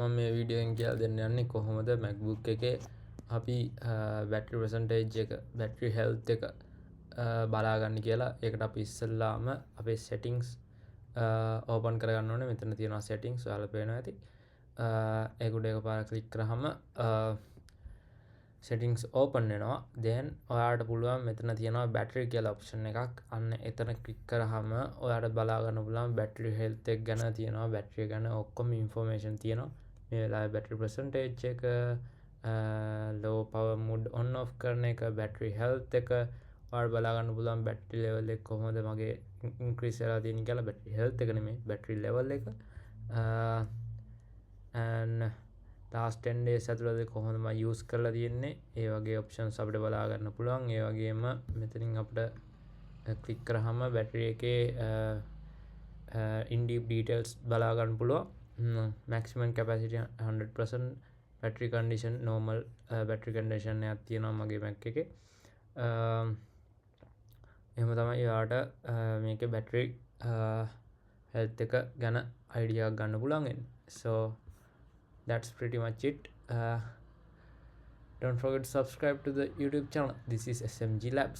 මම මේ වීඩියෝෙන් කියලා දෙන්න යන්නේ කොහොමද MacBook එකේ අපි බැටරි පර්සන්ටේජ් එක බැටරි හෙල්ත් එක බලාගන්න කියලා. ඒකට අපි ඉස්සෙල්ලාම අපේ සෙටින්ග්ස් ඕපන් කරගන්න ඕනේ. මෙතන තියෙනවා සෙටින්ග්ස්, ඔයාලා පේනවා ඇති. ඒකට එකපාර ක්ලික් කරාම settings open වෙනවා. then ඔයාලට පුළුවන් මෙතන තියෙනවා battery කියලා option එකක්. අන්න එතන click කරාම ඔයාලට බලා ගන්න පුළුවන් battery health එක ගැන තියෙනවා. battery ගැන ඔක්කොම information තියෙනවා. මේ වෙලාවේ battery percentage එක, low power mode on off කරන එක, battery health එක ඔයාලට බලා ගන්න පුළුවන්. battery level එක කොහොමද මගේ increase වෙලා තියෙන්නේ කියලා. battery health එක නෙමෙයි, battery level එක. and last 10 days ඇතුළත කොහොමද මම use කරලා තියෙන්නේ, ඒ වගේ options අපිට බලා ගන්න පුළුවන්. ඒ වගේම මෙතනින් අපිට click කරාම battery එකේ in deep details බලා ගන්න පුළුවන්. maximum capacity 100%, battery condition normal battery condition එකක් තියෙනවා මගේ Mac එකේ. එහෙම තමයි ඔයාලට මේකේ battery health එක ගැන idea එකක් ගන්න පුළුවන් වෙන්නේ. So that's pretty much it. Don't forget to subscribe to the YouTube channel. This is SMG Labs.